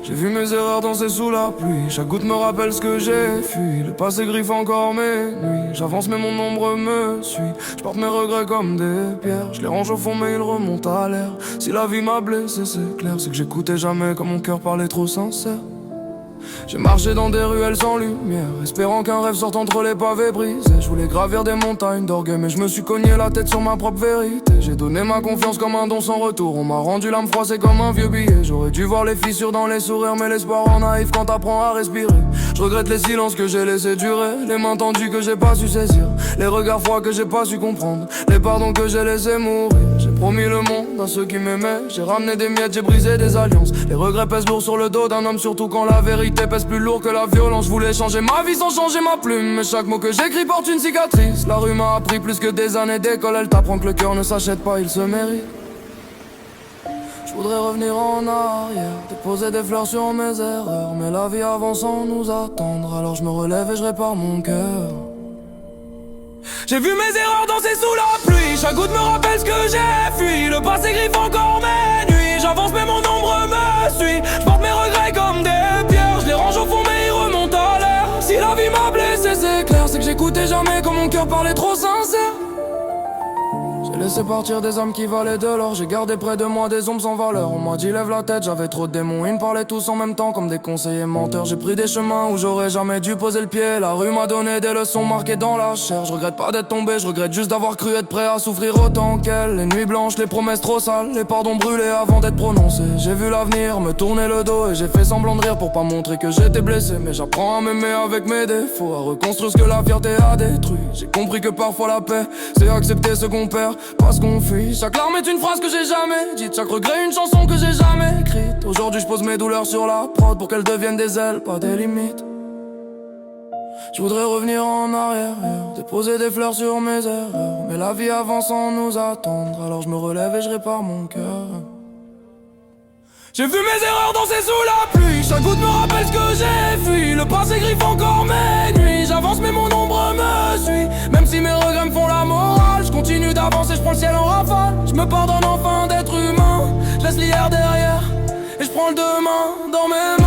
J'ai vu mes erreurs danser sous la pluie. Chaque goutte me rappelle ce que j'ai fui. Le passé griffe encore mes nuits. J'avance mais mon ombre me suit. Je porte mes regrets comme des pierres. Je les range au fond mais ils remontent à l'air. Si la vie m'a blessé c'est clair. C'est que j'écoutais jamais quand mon cœur parlait trop sincère. J'ai marché dans des ruelles sans lumière, espérant qu'un rêve sorte entre les pavés brisés. Je voulais gravir des montagnes d'orgueil, mais je me suis cogné la tête sur ma propre vérité. J'ai donné ma confiance comme un don sans retour. On m'a rendu l'âme froissée comme un vieux billet. J'aurais dû voir les fissures dans les sourires, mais l'espoir en naïf quand t'apprends à respirer. Je regrette les silences que j'ai laissés durer, les mains tendues que j'ai pas su saisir, les regards froids que j'ai pas su comprendre, les pardons que j'ai laissés mourir. J'ai promis le monde à ceux qui m'aimaient. J'ai ramené des miettes, j'ai brisé des alliances. Les regrets pèsent lourd sur le dos d'un homme, surtout quand la vérité pèse plus lourd que la violence. Je voulais changer ma vie sans changer ma plume, mais chaque mot que j'écris porte une cicatrice. La rue m'a appris plus que des années d'école. Elle t'apprend que le cœur ne s'achète pas, il se mérite. Je voudrais revenir en arrière, déposer des fleurs sur mes erreurs, mais la vie avance sans nous attendre. Alors je me relève et je répare mon cœur. J'ai vu mes erreurs danser sous la pluie. Chaque goutte me rappelle ce que j'ai fui. Le passé griffe encore mes nuits. J'avance mais mon ombre me suit. Je porte mes regrets comme des pierres. Je les range au fond mais ils remontent à l'air. Si la vie m'a blessé c'est clair. C'est que j'écoutais jamais quand mon cœur parlait trop sincère. J'ai laissé partir des âmes qui valaient de l'or. J'ai gardé près de moi des ombres sans valeur. On m'a dit lève la tête, j'avais trop de démons. Ils me parlaient tous en même temps comme des conseillers menteurs. J'ai pris des chemins où j'aurais jamais dû poser le pied. La rue m'a donné des leçons marquées dans la chair. Je regrette pas d'être tombé, je regrette juste d'avoir cru être prêt à souffrir autant qu'elle. Les nuits blanches, les promesses trop sales, les pardons brûlés avant d'être prononcés. J'ai vu l'avenir me tourner le dos et j'ai fait semblant de rire pour pas montrer que j'étais blessé. Mais j'apprends à m'aimer avec mes défauts, à reconstruire ce que la fierté a détruit. J'ai compris que parfois la paix, c'est accepter ce qu'on perd, parce qu'on fuit. Chaque larme est une phrase que j'ai jamais dite, chaque regret une chanson que j'ai jamais écrite. Aujourd'hui je pose mes douleurs sur la prod pour qu'elles deviennent des ailes, pas des limites. Je voudrais revenir en arrière, déposer des fleurs sur mes erreurs, mais la vie avance sans nous attendre. Alors je me relève et je répare mon cœur. J'ai vu mes erreurs danser sous la pluie. Chaque goutte me rappelle ce que j'ai fui. Le passé griffe encore mes nuits. J'avance mais mon ombre me suit. Même si mes regrets me font la morale, je continue d'avancer, je prends le ciel en rafale. Je me pardonne enfin d'être humain. Je laisse l'hier derrière et je prends le demain dans mes mains.